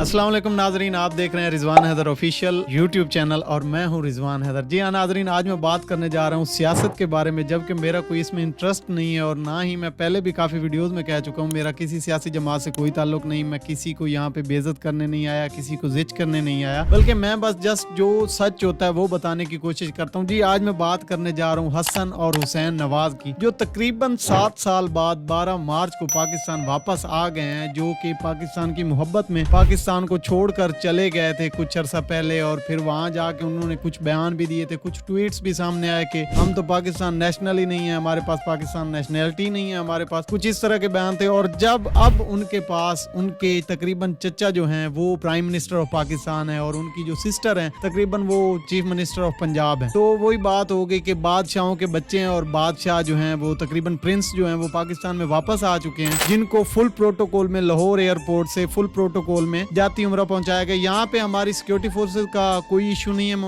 अस्सलाम वालेकुम नाजरीन, आप देख रहे हैं Rizwan Haider official YouTube channel और मैं हूं रिजवान हैदर। जी हाँ नाजरीन, आज मैं बात करने जा रहा हूं सियासत के बारे में, जबकि मेरा कोई इसमें इंटरेस्ट नहीं है और ना ही मैं पहले भी काफ़ी वीडियोस में कह चुका हूं, मेरा किसी सियासी जमात से कोई ताल्लुक नहीं। मैं किसी को यहाँ पे बेइज्जत करने नहीं आया, किसी को जिच करने नहीं आया, बल्कि मैं बस जस्ट जो सच होता है वो बताने की कोशिश करता हूँ। जी आज मैं बात करने जा रहा हूँ हसन और हुसैन नवाज की, जो तकरीबन 7 साल बाद 12 मार्च को पाकिस्तान वापस आ गए हैं, जो कि पाकिस्तान की मोहब्बत में पाकिस्तान को छोड़कर चले गए थे कुछ अरसा पहले। और फिर वहां जाके उन्होंने कुछ बयान भी दिए थे, कुछ ट्वीट्स भी सामने आए कि हम तो पाकिस्तान नेशनल ही नहीं है, हमारे पास पाकिस्तान नेशनैलिटी नहीं है, हमारे पास कुछ इस तरह के बयान थे। और जब अब उनके पास उनके तकरीबन चचा जो हैं वो प्राइम मिनिस्टर ऑफ पाकिस्तान है और उनकी जो सिस्टर हैं तकरीबन वो चीफ मिनिस्टर ऑफ पंजाब है, तो वही बात हो गई कि बादशाहों के बच्चे हैं और बादशाह जो हैं वो तकरीबन प्रिंस जो हैं वो पाकिस्तान में वापस आ चुके हैं, जिनको फुल प्रोटोकॉल में लाहौर एयरपोर्ट से फुल प्रोटोकॉल में जाती उम्रा पहुंचाया गया। यहाँ पे हमारी सिक्योरिटी फोर्सेज का कोई इशू नहीं है, मैं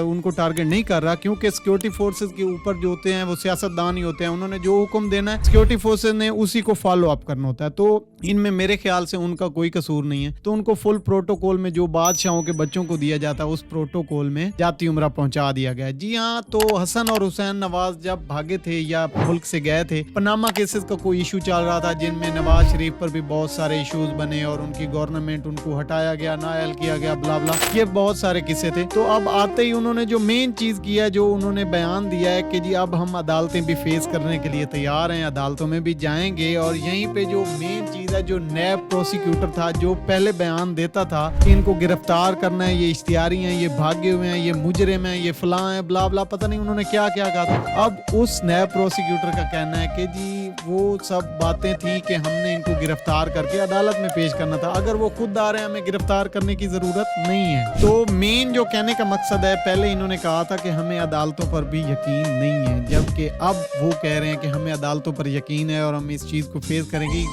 उनको टारगेट नहीं कर रहा, क्योंकि सिक्योरिटी फोर्सेज के ऊपर जो होते हैं वो सियासतदान ही होते हैं, उन्होंने जो हुक्म देना है सिक्योरिटी फोर्सेज ने उसी को फॉलो अप करना होता है। तो इनमें मेरे ख्याल से उनका कोई कसूर नहीं है, तो उनको फुल प्रोटोकॉल में जो बादशाहों के बच्चों को दिया जाता है उस प्रोटोकॉल में जाती उम्रा पहुंचा दिया गया। जी हाँ, तो हसन और हुसैन नवाज जब भागे थे या मुल्क से गए थे, पनामा केसेस का कोई इशू चल रहा था जिनमें नवाज शरीफ पर भी बहुत सारे इश्यूज बने और उनकी गवर्नमेंट उनको हटाया गया, नाअहल किया गया, ब्ला ब्ला, ये बहुत सारे किस्से थे। तो अब आते ही उन्होंने जो मेन चीज किया, जो उन्होंने बयान दिया है कि जी अब हम अदालतें भी फेस करने के लिए तैयार हैं, अदालतों में भी जाएंगे। और यहीं पे जो मेन चीज है, जो नैब प्रोसिक्यूटर था जो पहले बयान देता था कि इनको गिरफ्तार करना है, ये इश्तियारी हैं, ये भागे हुए हैं, ये मुजरिम हैं, ये फलां हैं, ब्ला ब्ला, पता नहीं उन्होंने क्या क्या कहा था। अब उस नैब प्रोसिक्यूटर का कहना है कि जी वो सब बातें थी कि हमने इनको गिरफ्तार करके अदालत में पेश करना था, अगर वो खुद आ रहे हैं हमें गिरफ्तार करने की जरूरत नहीं है। तो मेन जो कहने का मकसद है, पहले इन्होंने कहा था कि हमें अदालतों पर भी यकीन नहीं है, जबकि अब वो कह रहे हैं कि हमें अदालतों पर यकीन है और हम इस चीज को फेस करेंगे।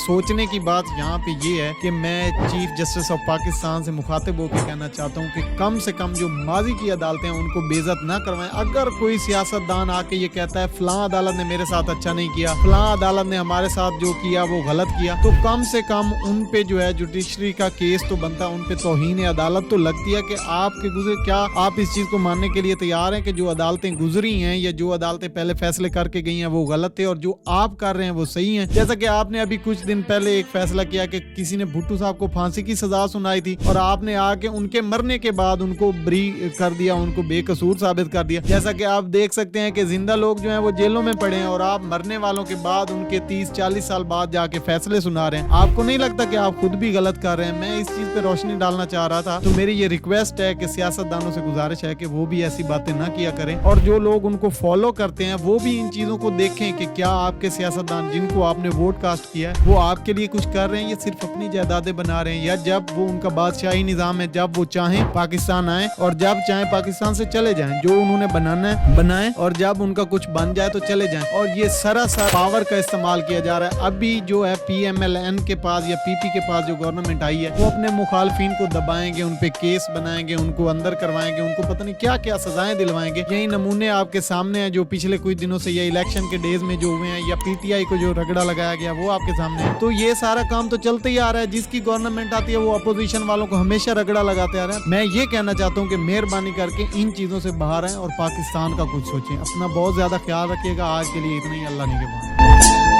सोचने की बात यहाँ पे ये है कि मैं चीफ जस्टिस ऑफ पाकिस्तान से मुखातिब होकर कहना चाहता हूँ कि कम से कम जो माजी की अदालतें हैं उनको बेइज्जत ना करवाएं। अगर कोई सियासतदान आके ये कहता है फलां अदालत ने मेरे साथ अच्छा नहीं किया, फलां अदालत ने हमारे साथ जो किया वो गलत किया, तो कम से कम उन पे जो है जुडिशरी का केस तो बनता, उन पे तौहीन अदालत तो लगती है कि आपके गुजरे, क्या आप इस चीज को मानने के लिए तैयार हैं कि जो अदालतें गुजरी हैं या जो अदालतें पहले फैसले करके गई हैं वो गलत थे और जो आप कर रहे हैं वो सही है। जैसा कि आपने अभी कुछ दिन पहले एक फैसला किया कि किसी ने भुट्टो साहब को फांसी की सजा सुनाई थी और आपने आके उनके मरने के बाद उनको बरी कर दिया, उनको बेकसूर साबित कर दिया। जैसा कि आप देख सकते हैं कि जिंदा लोग जो हैं वो जेलों में पड़े हैं और आप मरने वालों के बाद उनके 30-40 साल बाद जाके फैसले सुना रहे हैं। आपको नहीं लगता कि आप खुद भी गलत कर रहे हैं? मैं इस चीज पे रोशनी डालना चाह रहा था। तो मेरी ये रिक्वेस्ट है कि सियासतदानों से गुजारिश है कि वो भी ऐसी बातें ना किया करें और जो लोग उनको फॉलो करते हैं वो भी इन चीजों को देखें कि क्या आपके सियासतदान जिनको आपने वोट कास्ट किया है वो आपके लिए कुछ कर रहे हैं या सिर्फ अपनी जायदादें बना रहे हैं, या जब वो उनका बादशाही निजाम है, जब वो चाहें पाकिस्तान आए और जब चाहें पाकिस्तान से चले जाएं, जो उन्होंने बनाना है बनाए और जब उनका कुछ बन जाए तो चले जाएं। और ये सरासर पावर का इस्तेमाल किया जा रहा है। अभी जो है PMLN के पास या PP के पास जो गवर्नमेंट आई है वो अपने मुखालफिन को दबाएंगे, उन पे केस बनाएंगे, उनको अंदर करवाएंगे, उनको पता नहीं क्या क्या सजाएं दिलवाएंगे। यही नमूने आपके सामने हैं जो पिछले कुछ दिनों से या इलेक्शन के डेज में जो हुए हैं, या PTI को जो रगड़ा लगाया गया वो आपके सामने है। तो ये सारा काम तो चलते ही आ रहा है, जिसकी गवर्नमेंट आती है वो अपोजिशन वालों को हमेशा रगड़ा लगाते आ रहे हैं। मैं ये कहना चाहता हूँ कि मेहरबानी करके इन चीजों से बाहर आएं और पाकिस्तान का कुछ सोचें। अपना बहुत ज्यादा ख्याल रखिएगा। आज के लिए इतना ही, अल्लाह निगहबान।